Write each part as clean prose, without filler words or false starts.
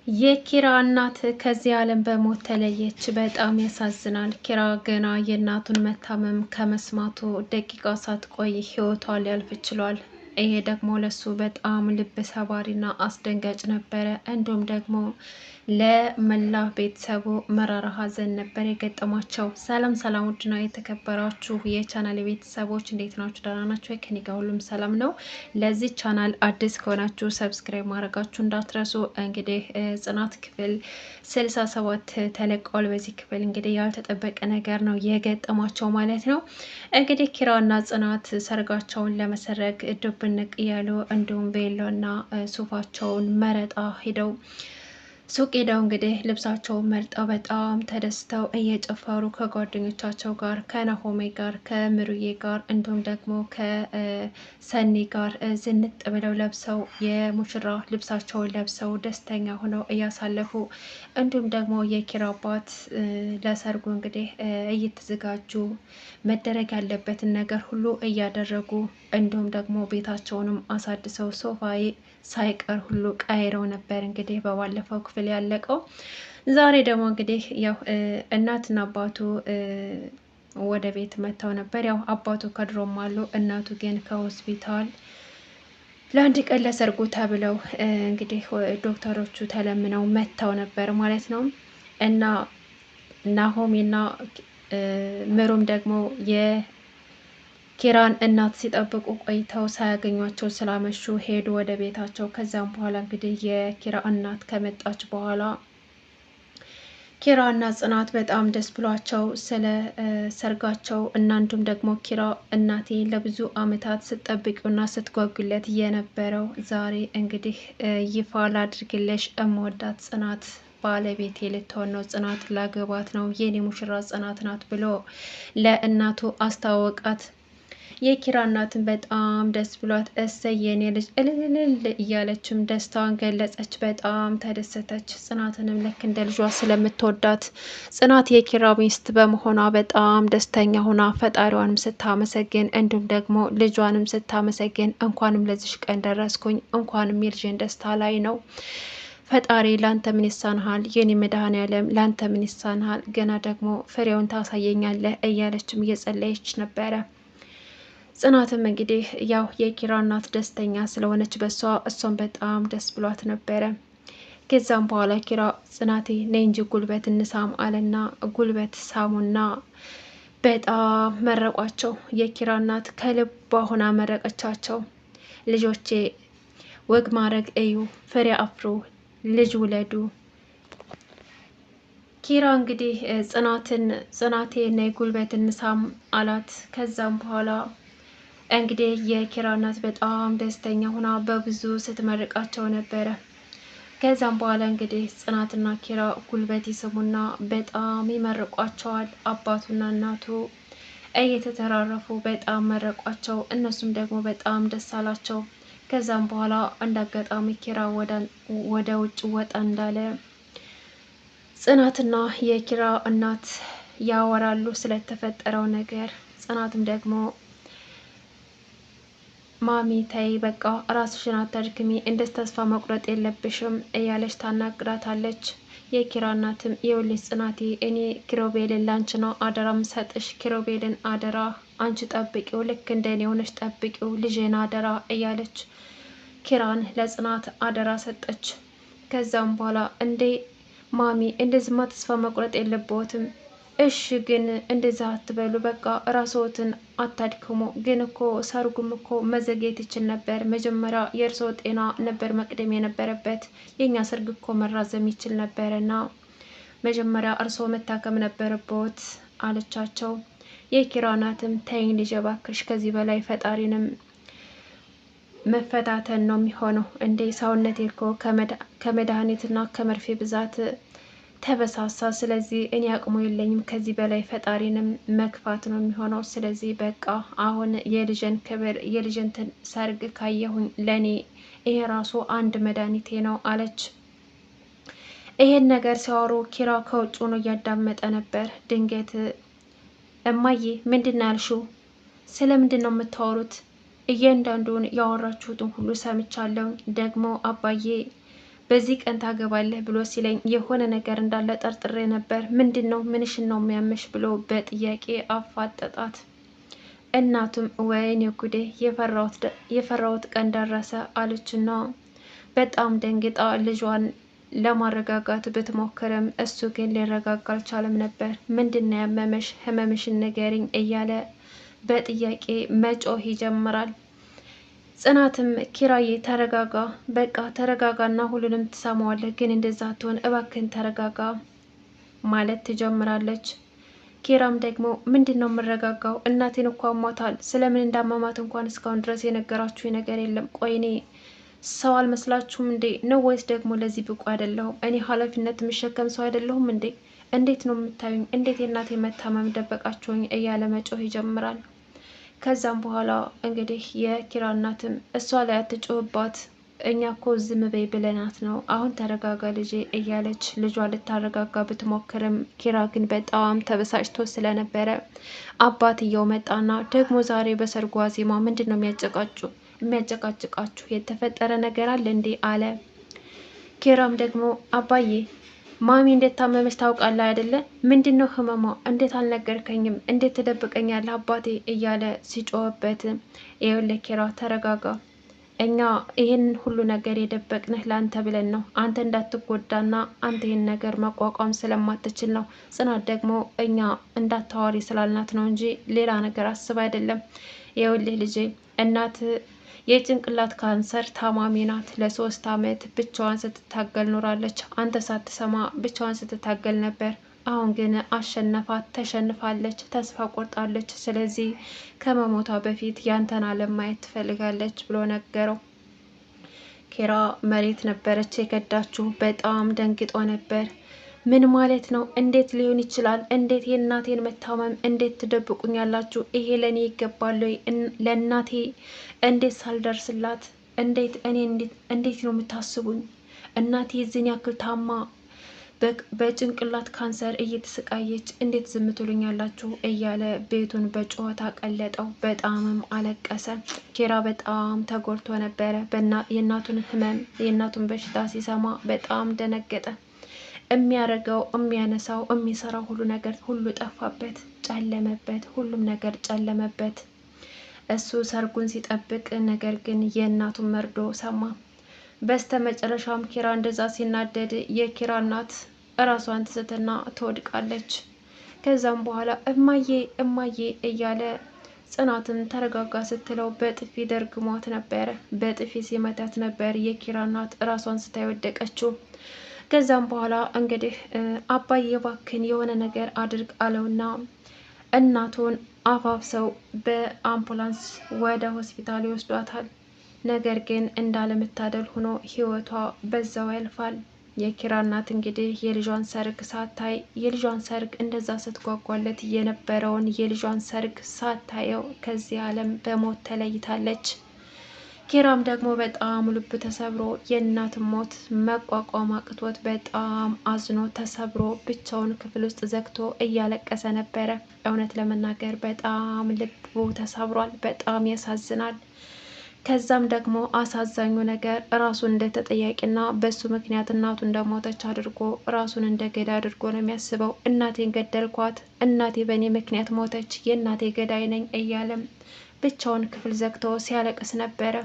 የኪራ እናት ከዚህ ዓለም በሞት ተለየች። በጣም ያሳዝናል። ኪራ ገና የእናቱን መታመም ከመስማቱ ደቂቃ ሳትቆይ ህይወቷ ሊያልፍ ችሏል። ይሄ ደግሞ ለሱ በጣም ልብ ሰባሪና አስደንጋጭ ነበረ። እንዲሁም ደግሞ ለመላ ቤተሰቡ መራራ ሐዘን ነበር የገጠማቸው። ሰላም ሰላም፣ ውድና የተከበራችሁ የቻናል ቤተሰቦች እንዴት ናችሁ? ደህና ናችሁ? ከኔ ጋር ሁሉም ሰላም ነው። ለዚህ ቻናል አዲስ ከሆናችሁ ሰብስክራይብ ማድረጋችሁ እንዳትረሱ። እንግዲህ ጽናት ክፍል 67 ተለቀዋል። በዚህ ክፍል እንግዲህ ያልተጠበቀ ነገር ነው የገጠማቸው ማለት ነው። እንግዲህ ኪራና ጽናት ሰርጋቸውን ለመሰረግ ድብንቅ እያሉ እንዲሁም ቬሎና ሱፋቸውን መረጣ ሂደው ሱቅ ሄደው እንግዲህ ልብሳቸውን መርጠው በጣም ተደስተው እየጨፈሩ ከጓደኞቻቸው ጋር ከናሆሜ ጋር ከምሩዬ ጋር እንዲሁም ደግሞ ከሰኒ ጋር ዝንጥ ብለው ለብሰው የሙሽራ ልብሳቸውን ለብሰው ደስተኛ ሆነው እያሳለፉ እንዲሁም ደግሞ የኪራ አባት ለሰርጉ እንግዲህ እየተዘጋጁ መደረግ ያለበትን ነገር ሁሉ እያደረጉ እንዲሁም ደግሞ ቤታቸውንም አሳድሰው ሶፋዬ ሳይቀር ሁሉ ቀይረው ነበር እንግዲህ በባለፈው ክፍል ያለቀው። ዛሬ ደግሞ እንግዲህ ያው እናትና አባቱ ወደ ቤት መጥተው ነበር። ያው አባቱ ከድሮም አሉ፣ እናቱ ግን ከሆስፒታል ለአንድ ቀን ለሰርጉ ተብለው እንግዲህ ዶክተሮቹ ተለምነው መጥተው ነበር ማለት ነው። እና ናሆሜና ምሩም ደግሞ ኪራን እናት ሲጠብቁ ቆይተው ሳያገኟቸው ስላመሹ ሄዱ ወደ ቤታቸው። ከዚያም በኋላ እንግዲህ የኪራ እናት ከመጣች በኋላ ኪራና ጽናት በጣም ደስ ብሏቸው ስለ ሰርጋቸው እና እንዲሁም ደግሞ ኪራ እናቴ ለብዙ ዓመታት ስትጠብቂውና ስትጓጉለት የነበረው ዛሬ እንግዲህ ይፋ ላድርግልሽ እምወዳት ጽናት ባለቤቴ ልትሆን ነው፣ ጽናት ላገባት ነው፣ የኔ ሙሽራ ጽናት ናት ብሎ ለእናቱ አስታወቃት። የኪራ እናትን በጣም ደስ ብሏት እሰይ የኔ ልጅ እልልል እያለችም ደስታዋን ገለጸች። በጣም ተደሰተች። ጽናትንም ልክ እንደ ልጇ ስለምትወዳት ጽናት የኪራ ሚስት በመሆኗ በጣም ደስተኛ ሆና ፈጣሪዋንም ስታመሰግን እንዲሁም ደግሞ ልጇንም ስታመሰግን እንኳንም ለዚሽ ቀን ደረስኩኝ፣ እንኳንም የልጄን ደስታ ላይ ነው ፈጣሪ ላንተ ምን ይሳንሃል? የኔ መድኃኔዓለም ላንተ ምን ይሳንሃል? ገና ደግሞ ፍሬውን ታሳየኛለህ እያለችም እየጸለየች ነበረ። ጽናትም እንግዲህ ያው የኪራ እናት ደስተኛ ስለሆነች በሷ እሷን በጣም ደስ ብሏት ነበረ። ከዛም በኋላ ኪራ ጽናቴ ነይ እንጂ ጉልበት እንሳም አለና ጉልበት ሳሙና በጣም መረቋቸው። የኪራ እናት ከልቧ ሆና መረቀቻቸው። ልጆቼ ወግ ማድረግ እዩ፣ ፍሬ አፍሩ፣ ልጅ ውለዱ። ኪራ እንግዲህ ጽናቴ ነይ ጉልበት እንሳም አላት። ከዛም በኋላ እንግዲህ የኪራ እናት በጣም ደስተኛ ሆና በብዙ ስትመርቃቸው ነበረ። ከዛም በኋላ እንግዲህ ጽናትና ኪራ ጉልበት ይስሙና በጣም ይመርቋቸዋል። አባቱና እናቱ እየተተራረፉ በጣም መረቋቸው። እነሱም ደግሞ በጣም ደስ አላቸው። ከዛም በኋላ እንዳጋጣሚ ኪራ ወደ ውጭ ወጣ እንዳለ ጽናትና የኪራ እናት ያወራሉ ስለተፈጠረው ነገር። ጽናትም ደግሞ ማሚ ተይ በቃ ራስሽን አታድክሚ፣ እንደ ተስፋ መቁረጥ የለብሽም እያለች ታናግራታለች። የኪራ እናትም ይኸውልሽ ጽናቴ እኔ ኪሮቤልን ላንቺ ነው አደራ ምሰጥሽ፣ ኪሮቤልን አደራ አንቺ ጠብቂው፣ ልክ እንደኔ ሆነሽ ጠብቂው ልጄን አደራ እያለች ኪራን ለጽናት አደራ ሰጠች። ከዛም በኋላ እንዴ ማሚ እንደዚህማ ተስፋ መቁረጥ የለብዎትም፣ እሺ ግን እንደዛ አትበሉ፣ በቃ ራስዎትን አታድክሙ። ግን እኮ ሰርጉም እኮ መዘግየት ይችል ነበር። መጀመሪያ የእርስዎ ጤና ነበር መቅደም የነበረበት። የኛ ሰርግ እኮ መራዘም ይችል ነበርና መጀመሪያ እርስዎ መታከም ነበረብዎት አለቻቸው። የኪራ እናትም ተይኝ ልጄ እባክሽ፣ ከዚህ በላይ ፈጣሪንም መፈታተን ነው የሚሆነው። እንዴ ሰውነቴ እኮ ከመድኃኒትና ከመርፌ ብዛት ተበሳሳ። ስለዚህ እኔ አቅሙ የለኝም፣ ከዚህ በላይ ፈጣሪንም መክፋት ነው የሚሆነው። ስለዚህ በቃ አሁን የልጅን ክብር የልጅን ሰርግ ካየሁኝ ለእኔ ይሄ ራሱ አንድ መድኃኒቴ ነው አለች። ይሄን ነገር ሲያወሩ ኪራ ከውጭ ሆኖ እያዳመጠ ነበር። ድንገት እማዬ ምንድን ነው ያልሽው? ስለምንድን ነው የምታወሩት? እያንዳንዱን ያወራችሁትን ሁሉ ሰምቻለሁ። ደግሞ አባዬ በዚህ ቀን ታገባለህ ብሎ ሲለኝ የሆነ ነገር እንዳለ ጠርጥሬ ነበር። ምንድነው? ምንሽን ነው የሚያመሽ? ብሎ በጥያቄ አፋጠጣት። እናቱም ወይኔ ጉዴ የፈራሁት ቀን ደረሰ አለችና በጣም ደንግጣ ልጇን ለማረጋጋት ብትሞክርም እሱ ግን ሊረጋጋ አልቻለም ነበር። ምንድነው ያመመሽ? ህመምሽን ንገሪኝ እያለ በጥያቄ መጮህ ይጀምራል። ጽናትም ኪራዬ ተረጋጋ፣ በቃ ተረጋጋና ሁሉንም ትሰማዋለህ፣ ግን እንደዛ አትሆን እባክህን ተረጋጋ ማለት ትጀምራለች። ኪራም ደግሞ ምንድን ነው የምረጋጋው? እናቴን እኮ አሟታል። ስለምን እንዳመማት እንኳን እስካሁን ድረስ የነገራችሁ ነገር የለም። ቆይ እኔ ሰው አልመስላችሁም እንዴ? ነው ወይስ ደግሞ ለዚህ ብቁ አይደለሁም? እኔ ኃላፊነት የምሸከም ሰው አይደለሁም እንዴ? እንዴት ነው የምታዩኝ? እንዴት የእናቴ መታመም ደበቃችሁኝ? እያለ መጮህ ይጀምራል። ከዛም በኋላ እንግዲህ የኪራ እናትም እሷ ላይ አትጮህባት፣ እኛ እኮ ዝም በይ ብለናት ነው፣ አሁን ተረጋጋ ልጄ እያለች ልጇ ልታረጋጋ ብትሞክርም ኪራ ግን በጣም ተበሳጭቶ ስለነበረ አባትየው መጣና ደግሞ ዛሬ በሰርጉ ዋዜማ ምንድን ነው የሚያጨቃጭቃችሁ? የተፈጠረ ነገር አለ እንዴ? አለ። ኪራም ደግሞ አባዬ ማሚ እንዴት ታመመች ታውቃለህ አይደለ? ምንድን ነው ህመሟ? እንዴት አልነገርከኝም? እንዴት ትደብቀኛለህ አባቴ? እያለ ሲጮህበት ይኸውልህ ኪራ ተረጋጋ፣ እኛ ይህን ሁሉ ነገር የደበቅንህ ለአንተ ብለን ነው፣ አንተ እንዳትጎዳና አንተ ይህን ነገር መቋቋም ስለማትችል ነው። ጽናት ደግሞ እኛ እንዳታዋሪ ስላልናት ነው እንጂ ሌላ ነገር አስብ አይደለም። ይኸውልህ ልጄ እናት የጭንቅላት ካንሰር ታማሚ ናት። ለ3 አመት ብቻዋን ስትታገል ኖራለች። አንተ ሳትሰማ ብቻዋን ስትታገል ነበር። አሁን ግን አሸነፋት፣ ተሸንፋለች፣ ተስፋ ቆርጣለች። ስለዚህ ከመሞቷ በፊት ያንተን ዓለም ማየት ትፈልጋለች ብሎ ነገረው። ኪራ መሬት ነበረች የከዳችው። በጣም ደንግጦ ነበር። ምን ማለት ነው? እንዴት ሊሆን ይችላል? እንዴት የእናቴን መታመም እንዴት ትደብቁኛላችሁ? ይሄ ለእኔ ይገባል ወይ? ለእናቴ እንዴት ሳልደርስላት እንዴት ነው የምታስቡኝ? እናቴ የዚህን ያክል ታማ በጭንቅላት ካንሰር እየተሰቃየች እንዴት ዝም ትሉኛላችሁ? እያለ ቤቱን በጩኸት አቀለጠው። በጣምም አለቀሰ። ኪራ በጣም ተጎድቶ ነበረ። የእናቱን ህመም የእናቱን በሽታ ሲሰማ በጣም ደነገጠ። የሚያደርገው የሚያነሳው የሚሰራው ሁሉ ነገር ሁሉ ጠፋበት፣ ጨለመበት። ሁሉም ነገር ጨለመበት። እሱ ሰርጉን ሲጠብቅ ነገር ግን የእናቱን መርዶ ሰማ። በስተ መጨረሻም ኪራ እንደዛ ሲናደድ የኪራ እናት እራሷን ትስትና ትወድቃለች። ከዛም በኋላ እማዬ እማዬ እያለ ጽናትን ተረጋጋ ስትለው በጥፊ ደርግሟት ነበረ። በጥፊ ሲመታት ነበር የኪራ እናት እራሷን ስታ የወደቀችው። ከዛም በኋላ እንግዲህ አባዬ እባክህን የሆነ ነገር አድርግ አለውና እናቱን አፋፍሰው በአምቡላንስ ወደ ሆስፒታል ይወስዷታል። ነገር ግን እንዳለመታደል ሆኖ ህይወቷ በዛው ያልፋል። የኪራ እናት እንግዲህ የልጇን ሰርግ ሳታይ የልጇን ሰርግ እንደዛ ስትጓጓለት የነበረውን የልጇን ሰርግ ሳታየው ከዚህ ዓለም በሞት ተለይታለች። ኪራም ደግሞ በጣም ልብ ተሰብሮ የእናት ሞት መቋቋም አቅቶት በጣም አዝኖ ተሰብሮ ብቻውን ክፍል ውስጥ ዘግቶ እያለቀሰ ነበረ። እውነት ለመናገር በጣም ልቡ ተሰብሯል። በጣም ያሳዝናል። ከዛም ደግሞ አሳዛኙ ነገር ራሱን እንደ ተጠያቂና በሱ ምክንያት እናቱ እንደሞተች አድርጎ ራሱን እንደ ገዳይ አድርጎ ነው የሚያስበው። እናቴን ገደልኳት፣ እናቴ በእኔ ምክንያት ሞተች፣ የእናቴ ገዳይ ነኝ እያለም ብቻውን ክፍል ዘግቶ ሲያለቅስ ነበረ።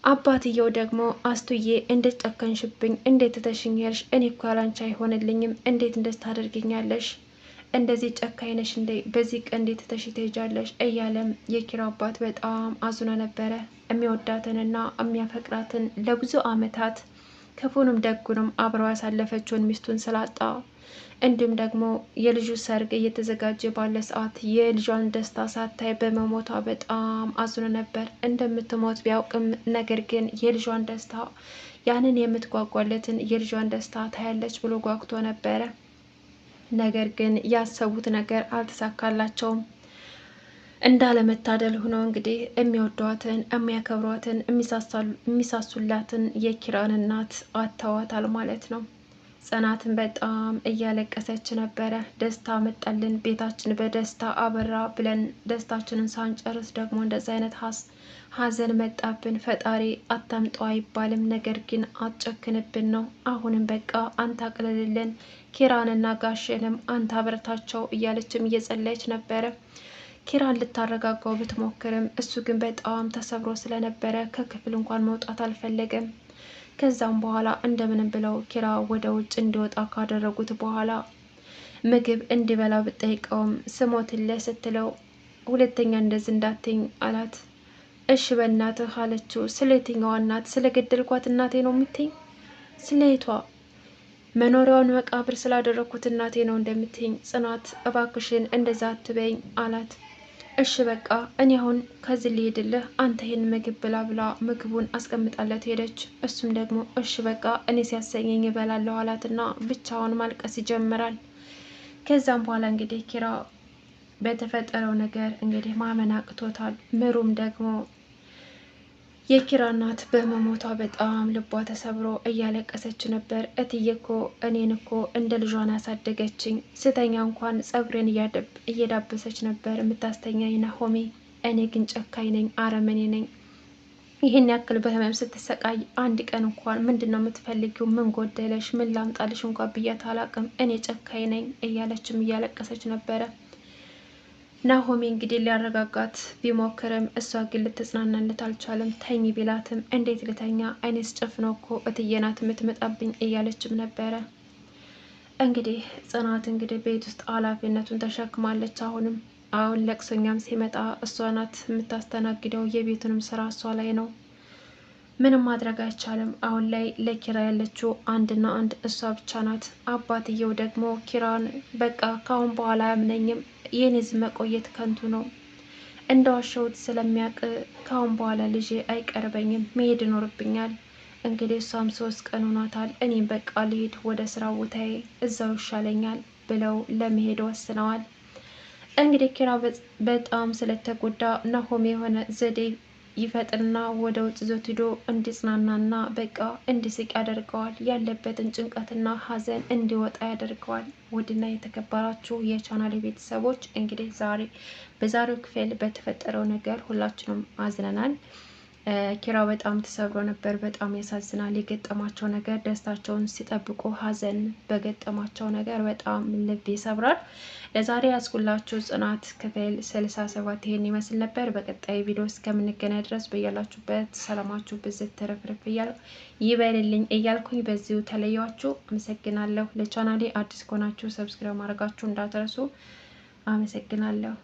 አባትየው ደግሞ አስቱዬ እንዴት ጨከንሽብኝ? እንዴት ተተሽኛለሽ? እኔ እኮ ያላንቺ አይሆንልኝም። እንዴት እንደዚህ ታደርግኛለሽ? እንደዚህ ጨካኝ ነሽ እንዴ? በዚህ ቀን እንዴት ተተሽ ትሄጃለሽ? እያለም የኪራ አባት በጣም አዝኖ ነበረ። የሚወዳትንና የሚያፈቅራትን ለብዙ አመታት ክፉንም ደጉንም አብረው ያሳለፈችውን ሚስቱን ስላጣ እንዲሁም ደግሞ የልጁ ሰርግ እየተዘጋጀ ባለ ሰዓት የልጇን ደስታ ሳታይ በመሞቷ በጣም አዝኖ ነበር። እንደምትሞት ቢያውቅም ነገር ግን የልጇን ደስታ ያንን የምትጓጓለትን የልጇን ደስታ ታያለች ብሎ ጓጉቶ ነበረ። ነገር ግን ያሰቡት ነገር አልተሳካላቸውም። እንዳለመታደል ሆኖ እንግዲህ የሚወዷትን የሚያከብሯትን የሚሳሱላትን የኪራን እናት አጥተዋታል ማለት ነው። ጽናትን በጣም እያለቀሰች ነበረ። ደስታ መጣልን፣ ቤታችን በደስታ አበራ ብለን ደስታችንን ሳንጨርስ ደግሞ እንደዚ አይነት ሀዘን መጣብን። ፈጣሪ አታምጣው አይባልም፣ ነገር ግን አትጨክንብን ነው። አሁንም በቃ አንተ አቅልልልን፣ ኪራንና ጋሼንም አንተ አብረታቸው እያለችም እየጸለየች ነበረ። ኪራን ልታረጋጋው ብትሞክርም እሱ ግን በጣም ተሰብሮ ስለነበረ ከክፍል እንኳን መውጣት አልፈለገም። ከዛም በኋላ እንደምንም ብለው ኪራ ወደ ውጭ እንዲወጣ ካደረጉት በኋላ ምግብ እንዲበላ ብጠይቀውም ስሞትልህ ስትለው ሁለተኛ እንደዚህ እንዳትኝ አላት። እሺ በእናትህ አለችው። ስለ የትኛዋ እናት? ስለ ገደልኳት እናቴ ነው የምትኝ? ስለ የቷ? መኖሪያውን መቃብር ስላደረግኩት እናቴ ነው እንደምትኝ? ጽናት እባክሽን እንደዛ አትበይኝ አላት። እሺ በቃ እኔ አሁን ከዚህ ልሄድልህ፣ አንተ ይህን ምግብ ብላ ብላ ምግቡን አስቀምጣለት ሄደች። እሱም ደግሞ እሺ በቃ እኔ ሲያሰኘኝ እበላለሁ አላትና ብቻውን ማልቀስ ይጀምራል። ከዛም በኋላ እንግዲህ ኪራ በተፈጠረው ነገር እንግዲህ ማመን አቅቶታል። ምሩም ደግሞ የኪራ እናት በመሞቷ በጣም ልቧ ተሰብሮ እያለቀሰች ነበር። እትዬ እኮ እኔን እኮ እንደ ልጇን ያሳደገችኝ፣ ስተኛ እንኳን ጸጉሬን እየዳበሰች ነበር የምታስተኛኝ ናሆሜ። እኔ ግን ጨካኝ ነኝ፣ አረመኔ ነኝ። ይህን ያክል በህመም ስትሰቃይ አንድ ቀን እንኳን ምንድን ነው የምትፈልጊው? ምን ጎደለሽ? ምን ላምጣልሽ? እንኳን ብያት አላቅም። እኔ ጨካኝ ነኝ እያለችም እያለቀሰች ነበረ። ናሆሜ እንግዲህ ሊያረጋጋት ቢሞክርም እሷ ግን ልትጽናናለት አልቻለም። ተኝ ቢላትም እንዴት ልተኛ? አይኔስ ጨፍነው እኮ እትዬ ናት የምትመጣብኝ እያለችም ነበረ። እንግዲህ ጽናት እንግዲህ ቤት ውስጥ ኃላፊነቱን ተሸክማለች። አሁን ለቅሶኛም ሲመጣ እሷ ናት የምታስተናግደው። የቤቱንም ስራ እሷ ላይ ነው። ምንም ማድረግ አይቻልም። አሁን ላይ ለኪራ ያለችው አንድና አንድ እሷ ብቻ ናት። አባትየው ደግሞ ኪራን በቃ ካሁን በኋላ አያምነኝም፣ የኔዝ መቆየት ከንቱ ነው፣ እንደዋሸሁት ስለሚያውቅ ካሁን በኋላ ልጄ አይቀርበኝም፣ መሄድ ይኖርብኛል። እንግዲህ እሷም 3 ቀን ሆኗታል። እኔም በቃ ልሄድ ወደ ስራ ቦታዬ፣ እዛው ይሻለኛል ብለው ለመሄድ ወስነዋል። እንግዲህ ኪራ በጣም ስለተጎዳ ናሆም የሆነ ዘዴ ይፈጥርና ወደ ውጭ ዞት ሂዶ እንዲጽናናና በቃ እንዲስቅ ያደርገዋል። ያለበትን ጭንቀትና ሀዘን እንዲወጣ ያደርገዋል። ውድና የተከበራችሁ የቻናል ቤተሰቦች እንግዲህ በዛሬው ክፍል በተፈጠረው ነገር ሁላችንም አዝነናል። ኪራ በጣም ተሰብሮ ነበር። በጣም ያሳዝናል። የገጠማቸው ነገር ደስታቸውን ሲጠብቁ ሀዘን በገጠማቸው ነገር በጣም ልብ ይሰብራል። ለዛሬ ያስኩላችሁ ጽናት ክፍል 67 ይሄን ይመስል ነበር። በቀጣይ ቪዲዮ እስከምንገናኝ ድረስ በያላችሁበት ሰላማችሁ ብዝት ተረፍረፍ ይበልልኝ እያልኩኝ በዚሁ ተለያችሁ። አመሰግናለሁ። ለቻናሌ አዲስ ከሆናችሁ ሰብስክራይብ ማድረጋችሁ እንዳትረሱ። አመሰግናለሁ።